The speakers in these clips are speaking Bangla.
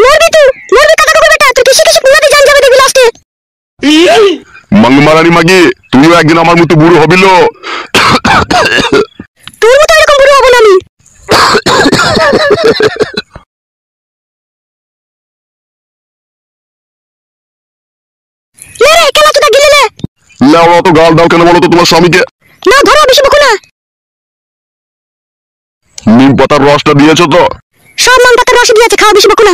মরবি তুই, মরবি কাটা কুকুর বেটা, তুই কিসে কিসে পুরাতে জান যাবে দেখবি লাস্টে। মাংমারানি মাগি, তুইও একদিন আমার মতো বুড়ো হবিল। তোর মতো এরকম বুড়ো হব না আমি। লে রে কেলা তুই গিলে লে। লেওড়া তো গাল দাও কেন বলো তো তোমার স্বামীকে? না ধরো বেশি বকো না। নিম পাতার রসটা দিয়েছো তো? সব নাম পাতার রস দিয়েছে, খাওয়া বেশি বকো না।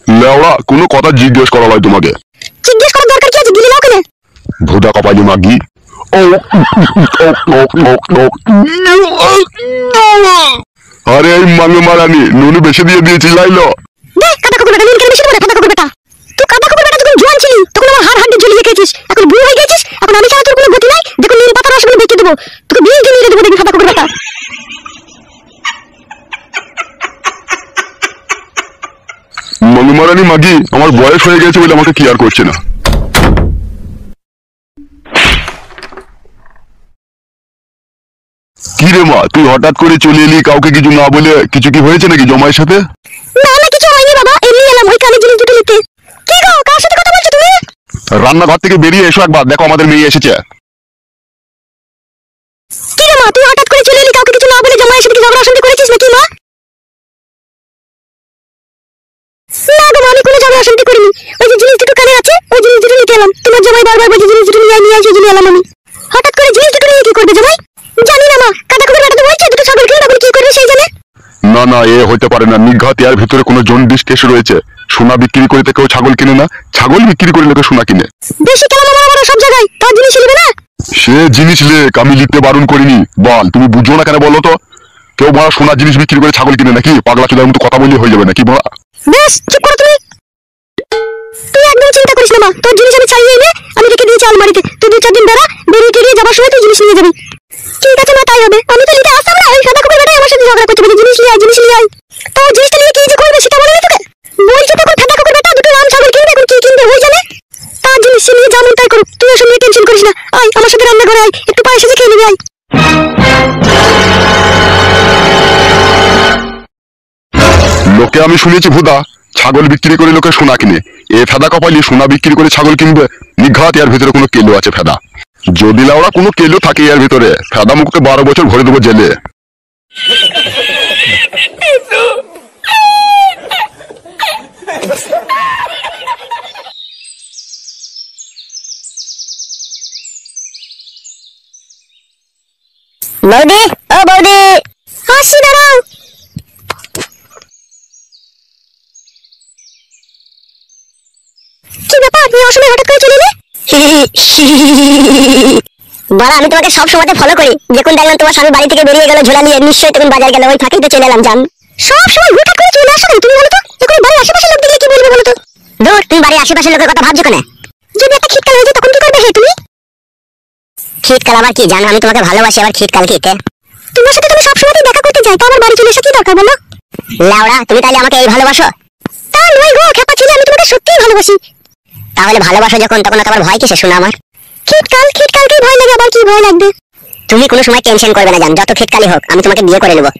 লেওড়া কোনো কথা জিজ্ঞেস করা হয় তোমাকে? জিজ্ঞেস করার দরকার কি আছে, গিলে নাও কেন? ভুদা কপালি মাগি। আরে এই মাংমারানি নুনু বেশি দিয়ে দিয়েছি লাইলো। দে কাটা কুকুর বেটা, নুন কেন বেশি দেবো, কাটা কুকুর বেটা। তুই কাটা কুকুর বেটা যখন জোয়ান ছিলি তখন আমার হাড় হাড় দিয়ে ঝুলিয়ে গেছিস, এখন বুড়ো হয়ে গেছিস, এখন আমি ছাড়া তোর কোনো গতি নাই। দেখো নিম পাতার রসগুলো বেঁচে দেবো, তোকে বিয়ে দিয়ে নিয়ে দেবো দেখবি কাটা কুকুর বেটা। মাংমারানি মাগি, আমার বয়স হয়ে গেছে বলে আমাকে কেয়ার করছে না। কি রে মা, তুই হঠাৎ করে চলে এলি কাউকে কিছু না বলে? কিছু কি হয়েছে নাকি জমায়ের সাথে? না না কিছু হয়নি বাবা, এমনি এলাম ওই কানে জিনিস দুটো নিতে। কি গো কার সাথে কথা বলছো তুমি? রান্নাঘর থেকে বেরিয়ে এসো একবার, দেখো আমাদের মেয়ে এসেছে। কি রে মা, তুই হঠাৎ করে চলে এলি কাউকে কিছু না বলে, জামাইয়ের সাথে কি ঝগড়া অশান্তি করেছিস নাকি মা? না গো মা, আমি কোনো ঝগড়া অশান্তি করিনি। ওই যে জিনিস দুটো কানে আছে, ওই জিনিস দুটো নিতে এলাম। তোমার জামাই বারবার বলছে জিনিস দুটো নিয়ে আসে, জন্য এলাম আমি। হঠাৎ করে জিনিস দুটো নিয়ে কি করবে জামাই? জানি না মা, কাটা কুকুর বেটা তো বলছে দুটো ছাগল কিনে দেবো, কি করবে সেই জানে। না না, এ হইতে পারে না। নিঘাত এর ভিতরে কোনো জন্ডিস কেস রয়েছে। সোনা বিক্রি করে কেউ ছাগল কিনে না, ছাগল বিক্রি করে লোকে সোনা কিনে। বেশি কেলাম আমার সব জায়গায়, তার জিনিস নেবে না। সে জিনিস লেক, আমি লিখতে বারণ করিনি। বল, তুমি বুঝো না কেন বলো তো? কেউ বড় সোনার জিনিস বিক্রি করে ছাগল কিনে নাকি? পাগলা চোদার মতো কথা বললে হয়ে যাবে নাকি বড়া? বেশ চুপ করো তুমি। তুই একদম চিন্তা করিস না মা, তোর জিনিস আমি ছাড়িয়ে এনে আমি রেখে দিয়েছি আলমারিতে। তুই 2-4 দিন বেড়া, বেরিয়ে টেরিয়ে যাবার সময় তুই জিনিস নিয়ে যাবি। ঠিক আছে মা, তাই হবে। আমি তো নিতে আসতাম না, ওই সাদা কুকুর বেটাই আমার সাথে ঝগড়া করছে, বলে জিনিস নিয়ে আয়, জিনিস নিয়ে আয়। তো জিনিসটা নিয়ে কি যে করবে সেটা বলে তোকে বলছি। তখন সাদা কুকুর বেটা দুটো রাম ছাগল কিনবে, এখন কি কিনবে ওই জানে। তার জিনিস সে নিয়ে যেমন তাই করুক, তুই ওসব নিয়ে টেনশন করিস না। আয় আমার সাথে রান্নাঘরে আয়, একটু পায়ে সেজে খেয়ে নিবি আয়। লোকে আমি শুনেছি ভুদা, ছাগল বিক্রি করে লোকে সোনা কিনে। এ ফেদা কপালি সোনা বিক্রি করে ছাগল কিনবে? নিঘাত এর ভিতরে কোনো কেলো আছে ফেদা। যদি লাউড়া কোনো কেলো থাকে এর ভিতরে, ফেদা মুখকে 12 বছর ভরে দেবো জেলে। বৌদি, ও বৌদি, আসছি দাঁড়াও। কি ব্যাপার, তুই অসময়ে হঠাৎ করে চলে এলে? বাড়া, আমি তোমাকে সব সময়তে ফলো করি। যখন দেখলাম তোমার স্বামী বাড়ি থেকে বেরিয়ে গেল ঝোলা নিয়ে, নিশ্চয়ই তখন বাজার গেল, ওই ফাঁকেই তো চলে এলাম জান। সব সময় হুটহাট করে চলে আসো কেন তুমি বলো তো? এখন বাড়ির আশেপাশের লোক দেখলে কি বলবে বলো তো? দূর, তুমি বাড়ির আশেপাশের লোকের কথা ভাবছো কেন? যদি একটা শীতকাল হয়ে যায় তখন কি করবে হে তুমি? শীতকাল আবার কি জানো, আমি তোমাকে ভালোবাসি, আবার শীতকাল কি? তোমার সাথে তুমি সবসময় দেখা করতে যাই, তো আমার বাড়ি চলে এসে কি দরকার বলো? লাউড়া, তুমি তাহলে আমাকে এই ভালোবাসো? তা নয় গো খেপা ছেলে, আমি তোমাকে সত্যিই ভালোবাসি। তাহলে ভালোবাসো যখন, তখন আবার ভয় কিসে শোনা আমার? শীতকালকেই ভয় লাগে, আবার কি ভয় লাগবে? তুমি কোনো সময় টেনশন করবে না জান, যত শীতকালই হোক আমি তোমাকে বিয়ে করে নেবো।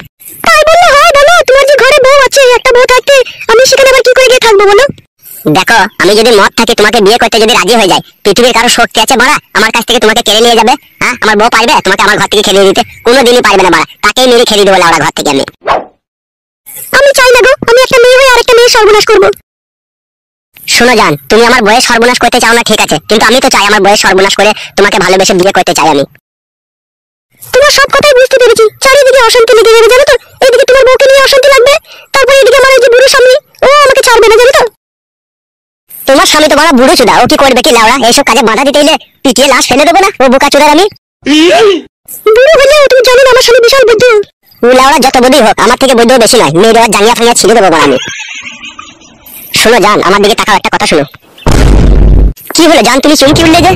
তাই বললে হয় বলো? তোমার যে ঘরে বউ আছে, একটা বউ থাকতে আমি সেখানে আবার কি করে গিয়ে থাকবো বলো? দেখো, আমি যদি মত থাকি তোমাকে বিয়ে করতে যদি রাজি হয়ে যায়, পৃথিবীর কারো শক্তি আছে বাড়া আমার কাছ থেকে তোমাকে কেড়ে নিয়ে যাবে? হ্যাঁ, আমার বউ পারবে তোমাকে আমার ঘর থেকে খেলিয়ে দিতে? কোনোদিনই পারবে না বাড়া, তাকেই মেরে খেলিয়ে দেবো লাউড়া ঘর থেকে আমি। আমি চাই না গো, আমি একটা মেয়ে হয়ে আরেকটা মেয়ে সর্বনাশ করবো। শোনো জান, তুমি আমার বয়স সর্বনাশ করতে চাও না ঠিক আছে, কিন্তু আমি তো চাই আমার বয়স সর্বনাশ করে তোমাকে ভালোবেসে বিয়ে করতে চাই আমি। তোমার সব কথাই বুঝতে পেরেছি, চারিদিকে অশান্তি লেগে যাবে জানো তো। এইদিকে তোমার বউকে নিয়ে অশান্তি লাগবে, তারপর এদিকে আমার এই যে বুড়ো স্বামী, ও আমাকে ছাড়বে না জানো তো। তোমার স্বামী তো বড় বুড়ো চুদা, ও কি করবে কি লাউড়া? এইসব কাজে বাধা দিতে এলে পিটিয়ে লাশ ফেলে দেবো না, ও বোকা চুদার আমি। বুড়ো হলেও তুমি জানো না আমার স্বামী বিশাল বুদ্ধু। ও লাউড়া যত বুদ্ধি হোক, আমার থেকে বুদ্ধিও বেশি নয়, মেয়ে দেওয়ার জাঙ্গিয়া ফাঙ্গিয়া ছিঁড়ে দেবো আমি। শোনো জান, আমার দিকে তাকাও, একটা কথা শোনো। কি হলো জান, তুমি চমকি উঠলে যে?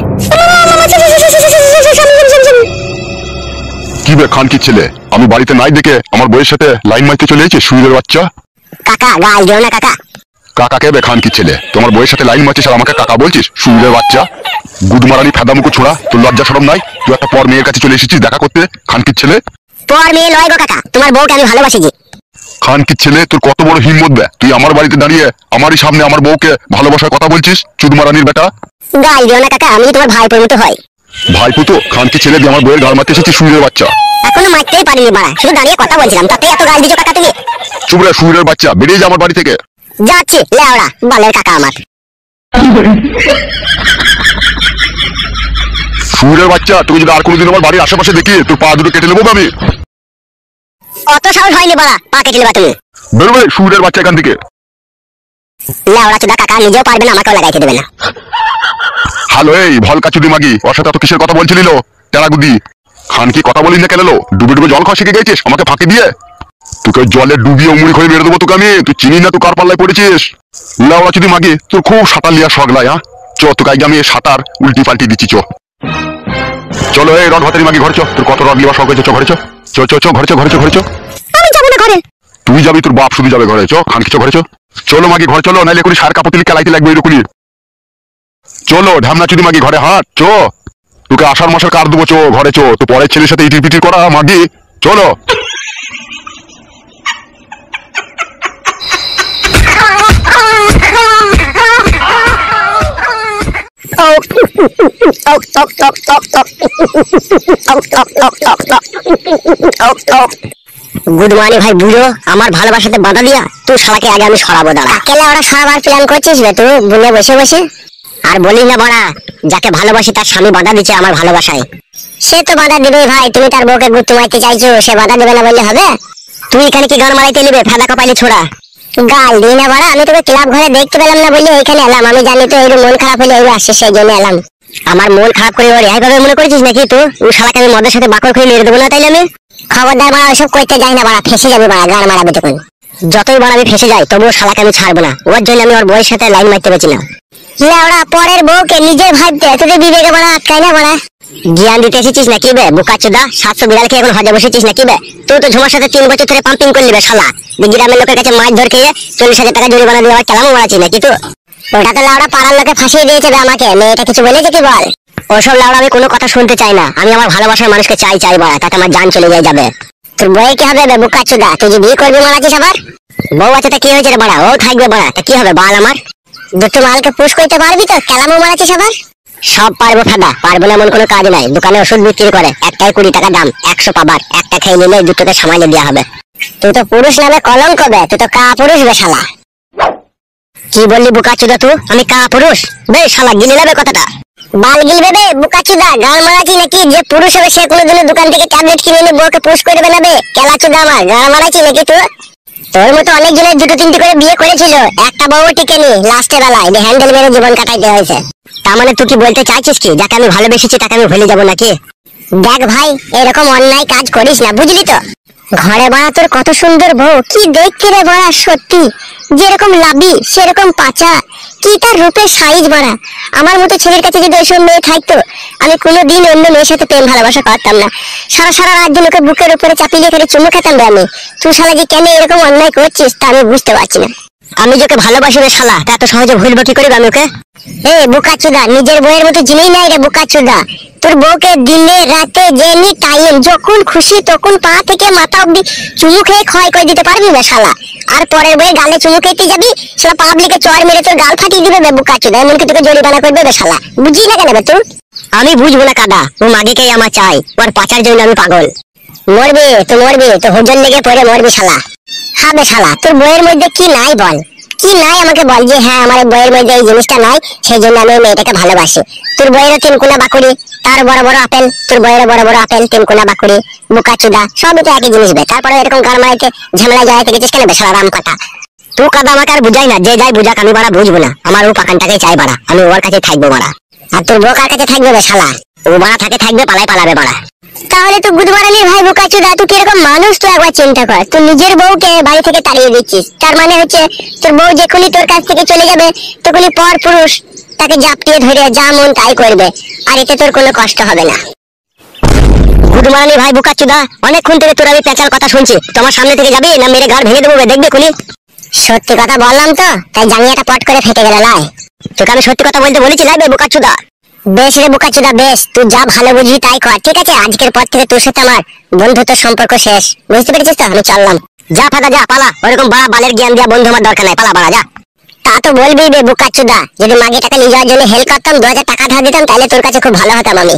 কি বে খানকি ছেলে, আমি বাড়িতে নাই দেখে আমার বউয়ের সাথে লাইন মারতে চলে এসেছে সুইরের বাচ্চা। কাকা গাল দিও না কাকা। কাকাকে বে খানকি ছেলে, তোমার বউয়ের সাথে লাইন মারছিস আর আমাকে কাকা বলছিস? সুইরের বাচ্চা, গুদমারানি ফেদা মুখো ছোড়া, তোর লজ্জা শরম নাই? তুই একটা পর মেয়ের কাছে চলে এসেছিস দেখা করতে, খানকির ছেলে। পর মেয়ে লয় গো কাকা, তোমার বউকে আমি ভালোবাসি যে। খান কি ছেলে, তোর কত বড় হিম্মত বে, তুই আমার বাড়িতে দাঁড়িয়ে আমারই সামনে আমার বউকে ভালোবাসার কথা বলছিস? চুদমারানির বেটা। গাল দিও না কাকা, আমি তোমার ভাইপোর মতো হয়। ভাইপুতো খান কি ছেলে দিয়ে আমার বউয়ের গাল মারতে এসেছিস শুয়োরের বাচ্চা? এখনো মারতেই পারিনি বাড়া, শুধু দাঁড়িয়ে কথা বলছিলাম, তাতে এত গাল দিছো কাকা তুমি? চুপ রে শুয়োরের বাচ্চা, বেরিয়ে যা আমার বাড়ি থেকে। যাচ্ছি লেওড়া বালের কাকা আমার। শুয়োরের বাচ্চা, তোকে যদি আর কোনোদিন আমার বাড়ির আশেপাশে দেখি তোর পা দুটো কেটে নেবো আমি। অত সাহস হয়নি বাড়া, পা কেটে নেবা তুমি? বেরোবে শুয়োরের বাচ্চা এখান থেকে। লেওড়া চুদা কাকা নিজেও পারবে না, আমাকেও লাগাইতে দেবে না। হ্যালো এই ভলকা চুদি মাগি, ওর সাথে এত কিসের কথা বলছিলিল? টেরাগুদি খান কি কথা বলিস না কেন? ডুবে ডুবে জল খাওয়া শিখে গেছিস আমাকে ফাঁকি দিয়ে? তোকে জলে ডুবিয়ে মুড়ি করে মেরে দেবো তোকে আমি, তুই চিনি না তুই কার পাল্লায় পড়েছিস? লাউড়া চুদি মাগি, তোর খুব সাঁতার লিয়া শখ লাই। হ্যাঁ চ, তোকে আগে আমি সাঁতার উল্টি পাল্টি দিচ্ছি। চলো এই রড ভাতারি মাগি ঘরে চ, তোর কত রড লিবা শখ হয়েছে, চ ঘরে চ। চ চ চ ঘরে চ, ঘরে চ, ঘরে চ। আমি যাবো না ঘরে। তুই যাবি, তোর বাপ শুধু যাবে ঘরে। চ খান কি চ ঘরে চ। চলো মাগি ঘরে চলো, নাইলে এখনই সার কাপড় খেলাইতে লাগবে এরকমই। চলো ঢামনা চুদি মাগি ঘরে হাট চ, তোকে আষাঢ় মাসের কার দেবো। চো ঘরে চো, তো পরের ছেলের সাথে ইটির পিটির করা মাগি। চলো। গুড মর্নিং ভাই বুড়ো, আমার ভালোবাসাতে বাধা দিয়া তুই শালাকে আগে আমি সরাবো। দাঁড়া কেলে ওরা সরাবার প্ল্যান করছিস রে তুই বুনে বসে বসে? আর বলিস না বড়া, যাকে ভালোবাসি তার স্বামী বাধা দিচ্ছে আমার ভালোবাসায়। সে তো বাধা দিবে ভাই, তুমি তার বউকে গুত্তু মারতে চাইছো, সে বাধা দেবে না বললে হবে? তুই এখানে কি গান মারাইতে নিবে ফেদা কপালি ছোড়া? গাল দিই না বড়া, আমি তোকে ক্লাব ঘরে দেখতে পেলাম না বললে এখানে এলাম। আমি জানি তো এর মন খারাপ হলে এর আসছে, সেই জন্য এলাম। আমার মন খারাপ করে ওর এইভাবে মনে করেছিস নাকি তুই? ও শালাকে আমি মদের সাথে বাকর খেয়ে মেরে দেবো না তাইলে আমি? খবরদার বাড়া, ওইসব করতে যাই না বাড়া, ফেসে যাবে বাড়া, গান মারাবে তখন। যতই বাড়া আমি ফেসে যাই তবুও শালাকে আমি ছাড়বো না, ওর জন্য আমি ওর বউয়ের সাথে লাইন মারতে পেরেছি না। লেওড়া পরের বউকে নিজের ভাবতে তোদের বিবেকে বাড়া আটকাই না বাড়া? জ্ঞান দিতে এসেছিস নাকি বে বোকাচোদা? 700 বিড়ালকে এখন হজে বসেছিস নাকি বে? তুই তো ঝুমার সাথে 3 বছর ধরে পাম্পিং করলি বে শালা, গ্রামের লোকের কাছে মাছ ধর খেয়ে 40,000 টাকা জরিমানা দিয়ে আবার চালামো মারাচ্ছিস নাকি তুই? ওটা তো লাউড়া পাড়ার লোকে ফাঁসিয়ে দিয়েছে বে আমাকে, মেয়েটা কিছু বলেছে কি বল? ওসব লাউড়া আমি কোনো কথা শুনতে চাই না, আমি আমার ভালোবাসার মানুষকে চাই বাড়া, তাতে আমার জান চলে যাবে। তোর বউয়ের কি হবে বে বোকাচোদা? তুই যে বিয়ে করবি মারাচ্ছিস আবার? বউ আছে তা কি হয়েছে রে বাড়া, ও থাকবে বাড়া, তা কি হবে বল আমার? দুটো মালকে পুশ করতে পারবি তো? কেলামো মারাচ্ছিস আবার? সব পারবো ফেদা, পারবো না এমন কোনো কাজ নাই। দোকানে ওষুধ বিক্রি করে, একটাই 20 টাকা দাম, 100 পাবার, একটা খেয়ে নিলে দুটোকে সামালে দেওয়া হবে। তুই তো পুরুষ নামে কলঙ্ক বে, তুই তো কা পুরুষ বে শালা। কি বললি বোকাচোদা তুই? আমি কা পুরুষ বে শালা? গিলে নেবে কথাটা? বাল গিলবে বে বোকাচোদা, গাল মারাচ্ছি নাকি? যে পুরুষ হবে সে কোনোদিনও দোকান থেকে ট্যাবলেট কিনে এনে বউকে পুশ করবে না বে কেলাচোদা আমার? গাল মারাচ্ছি নাকি তুই? তোর মতো অনেক জনের 2-3টি করে বিয়ে করেছিল, একটা বউ টিকেনি, লাস্টের বেলায় হ্যান্ডেল মেরে জীবন কাটাইতে হয়েছে। তার মানে তুই কি বলতে চাইছিস কি যাকে আমি ভালোবেসেছি তাকে আমি ভুলে যাবো নাকি? দেখ ভাই, এরকম অন্যায় কাজ করিস না, বুঝলি তো? ঘরে বাড়া তোর কত সুন্দর বউ, কি দেখতে রে বাড়া, সত্যি যেরকম লাভি সেরকম পাচা, কি তার রূপের সাইজ বাড়া। আমার মতো ছেলের কাছে যদি ওইসব মেয়ে থাকতো, আমি কোনোদিন অন্য মেয়ের সাথে প্রেম ভালোবাসা করতাম না। সারা রাত দিন ওকে বুকের উপরে চাপিয়ে এখানে চুমু খেতাম রে আমি। তুই শালা যে কেন এরকম অন্যায় করছিস তা আমি বুঝতে পারছি না। আমি যাকে ভালোবাসি রে শালা, তা এত সহজে ভুলবো কি করিব আমি ওকে? এ বোকাচোদা, নিজের বউয়ের মতো জিনিস নাই রে বোকাচোদা। তোর বউকে দিনে রাতে যেনি টাইম যখন খুশি তখন পা থেকে মাথা অব্দি চুমু খেয়ে ক্ষয় করে দিতে পারবি বে শালা। আর পরের বউয়ের গালে চুমু খেতে যাবি, শালা পাবলিকে চড় মেরে তোর গাল ফাটিয়ে দিবে বে বোকাচোদা, এমনকি তোকে জরিমানা করবে বে শালা। বুঝি না কেন বে তুই? আমি বুঝবো না কাদা, ও মাগিকেই আমার চাই, ওর পাচার জন্য আমি পাগল। মরবি তো মরবি, তো হুজুর লেগে পড়ে মরবি শালা। হ্যাঁ বে শালা, তোর বইয়ের মধ্যে কি নাই বল? কি নাই আমাকে বল, যে হ্যাঁ আমার বইয়ের মধ্যে এই জিনিসটা নাই সেই জন্য আমি মেয়েটাকে ভালোবাসি। তোর বইয়েরও 3 কোনা বাকুড়ি, তার বড় বড় আপেল, তোর বইয়েরও বড় বড় আপেল, 3 কোনা বাকুড়ি, বোকাচোদা, সবই তো একই জিনিস বে। তারপরে এরকম গান মারাইতে ঝামেলা জড়াইতে গেছিস কেন বে শালা রাম কাটা? তুই কাদা আমাকে আর বুঝাই না, যে যাই বুঝাক আমি বাড়া বুঝবো না। আমার ও পাকানটাকেই চাই বাড়া, আমি ওর কাছে থাকবো বাড়া। আর তোর বউ কার কাছে থাকবে বে শালা? ও বাড়া থাকবে পালাই পালাবে বাড়া। তাহলে তো গুদমারানির ভাই বোকাচোদা, তুই কিরকম মানুষ তুই একবার চিন্তা কর। তুই নিজের বউকে বাড়ি থেকে তাড়িয়ে দিচ্ছিস, তার মানে হচ্ছে তোর বউ যখনই তোর কাছ থেকে চলে যাবে তখনই পর পুরুষ তাকে জাপটিয়ে ধরে যা মন তাই করবে, আর এতে তোর কোনো কষ্ট হবে না। গুদমারানির ভাই বোকাচোদা, অনেকক্ষণ থেকে তোর আমি পেঁচার কথা শুনছি, তোমার সামনে থেকে যাবি না মেরে গাড় ভেঙে দেবো দেখবে খুলি? সত্যি কথা বললাম তো, তাই জাঙ্গিয়াটা পট করে ফেটে গেল লাই। তোকে আমি সত্যি কথা বলতে বলেছি লাইবে বোকাচোদা? বেশ রে বোকাচোদা বেশ, তুই যা ভালো বুঝবি তাই কর, ঠিক আছে? আজকের পর থেকে তোর সাথে আমার বন্ধুত্ব সম্পর্ক শেষ, বুঝতে পেরেছিস তো? আমি চললাম। যা ফাদা যা পালা, ওরকম বড় বালের জ্ঞান দিয়া বন্ধু আমার দরকার নাই, পালা বাড়া যা। তা তো বলবি বে বোকাচোদা, যদি মাগে টাকা নিয়ে যাওয়ার জন্য হেল্প করতাম, 2000 টাকা ধার দিতাম, তাহলে তোর কাছে খুব ভালো হতাম আমি।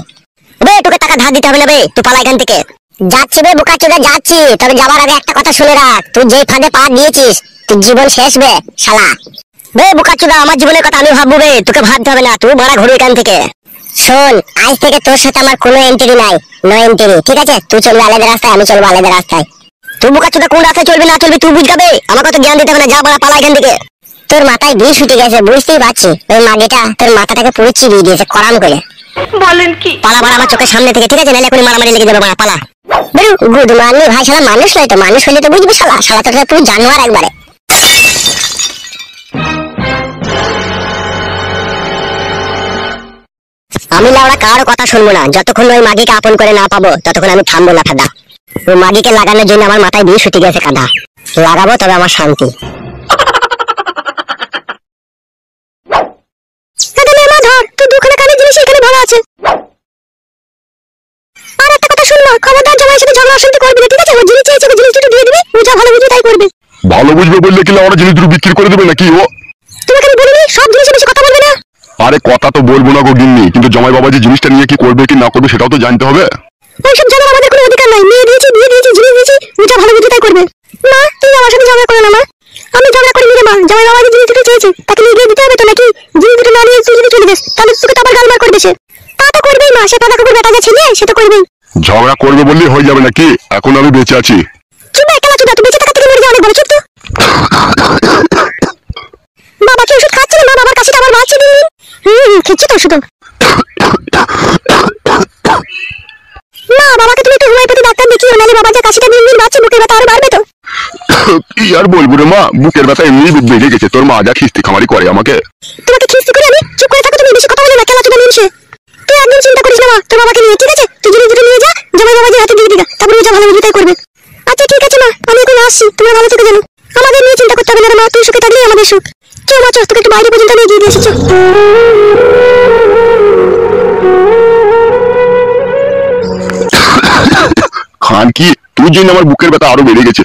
বে তোকে টাকা ধার দিতে হবে না বে, তুই পালা এখান থেকে। যাচ্ছি বে বোকাচোদা যাচ্ছি, তবে যাওয়ার আগে একটা কথা শুনে রাখ, তুই যে ফাঁদে পা দিয়েছিস তোর জীবন শেষ বে শালা। বে বোকাচোদা আমার জীবনের কথা আমি ভাববো বে, তোকে ভাবতে হবে না, তুই বড়া ঘুরে এখান থেকে। শোন, আজ থেকে তোর সাথে আমার কোনো এন্ট্রি নাই, নো এন্ট্রি, ঠিক আছে? তুই চলবি আলাদা রাস্তায়, আমি চলবো আলাদা রাস্তায়। তুই বোকাচোদা কোন রাস্তায় চলবি না চলবি তুই বুঝগাবে, আমাকে তো জ্ঞান দিতে হবে না, যা বড়া পালা এখান থেকে। তোর মাথায় বিষ উঠে গেছে বুঝতেই পারছি, ওই মাগিটা তোর মাথাটাকে পুরো চিবিয়ে দিয়েছে কড়াম করে। বলেন কি? পালা বাড়া আমার চোখের সামনে থেকে, ঠিক আছে? নাহলে এখনই মারামারি লেগে যাবে বাড়া, পালা। বেরু গুড মারনি ভাই, শালা মানুষ নয় তো, মানুষ হলে তো বুঝবি শালা, শালা তো পুরো জানোয়ার একবারে। আমি লাউড়া কারো কথা শুনবো না, যতক্ষণ ওই মাগিকে আপন করে না পাবো ততক্ষণ আমি থামবো না ফাদা। ওই মাগিকে লাগানোর জন্য আমার মাথায় বিষ উঠে গেছে কাদা, লাগাবো তবে আমার শান্তি। তুই দুখানা কানের জিনিস এখানে ভরা আছে। আর একটা কথা শুনবো, খবরদার জামাইয়ের সাথে ঝগড়া অশান্তি করবি না, ঠিক আছে? ও জিনিস চেয়েছে, ওই জিনিস দুটো দিয়ে দিবি, ও যা ভালো বুঝবে তাই করবে। ভালো বুঝবে বললে কি ওরা জিনিস দুটো বিক্রি করে দেবে নাকি ও? তোমাকে আমি বলিনি সব জিনিসে বেশি কথা বলবে না। আরে কথা তো বলবো না গো গিন্নি, কিন্তু জামাই বাবা যে জিনিসটা নিয়ে কি করবে কি না করবে সেটাও তো জানতে হবে। ওইসব জানার আমাদের কোনো অধিকার নাই, মেয়ে দিয়েছি বিয়ে দিয়েছি জিনিস দিয়েছি, ও যা ভালো বুঝবে তাই করবে। মা তুই আমার সাথে ঝগড়া করো না মা, আমি ঝগড়া করিনি রে মা, জামাই বাবা যে জিনিস দুটো চেয়েছে তাকে নিয়ে গিয়ে দিতে হবে তো নাকি? জিনিস দুটো না নিয়ে তুই যদি চলে যাস তাহলে তোকে তো আবার গালমার করবে সে। তা তো করবেই মা, সে কাদা কুকুর বেটা যা ছেলে সে তো করবেই। ঝগড়া করবে বললেই হয়ে যাবে নাকি? এখন আমি বেঁচে আছি। চুপ একলা চুদা, তুই বেঁচে থাকা থেকে মরে যা অনেক ভালো, চুপ তো। বাবা কি ওষুধ খাচ্ছে না? বাবার কাশিটা আবার বাড়ছে দিন দিন। খেয়েছি তো ওষুধ। না বাবাকে তুমি একটু হোমিওপ্যাথি ডাক্তার দেখিও, নাহলে বাবা যে কাশিটা দিন দিন বাড়ছে, বুকের ব্যথা আরো বাড়বে তো। কি আর বলবো রে মা, বুকের ব্যথা এমনি বেড়ে গেছে, তোর মা যা খিস্তি খামারি করে আমাকে। তোমাকে খিস্তি করে আমি? চুপ করে থাকো তুমি, বেশি কথা বলো না, খেলা চুদা নিয়ে। তুই একদম চিন্তা করিস না মা তোর বাবাকে নিয়ে, ঠিক আছে? তুই জিনিস দুটো নিয়ে যা, জামাই বাবা যে হাতে দিয়ে দিগা, তারপরে যা ভালো বুঝবে তাই করবে। আচ্ছা ঠিক আছে মা, আমি এখন আসছি, তোমরা ভালো থেকে জানো, আমাদের নিয়ে চিন্তা করতে হবে না রে মা, তুই সুখে থাকলেই আমাদের সুখ। চল মা, চল তোকে একটু বাইরে পর্যন্ত নিয়ে গিয়ে দিয়ে এসেছো। খান কি তুই জন্য আমার বুকের ব্যথা আরো বেড়ে গেছে।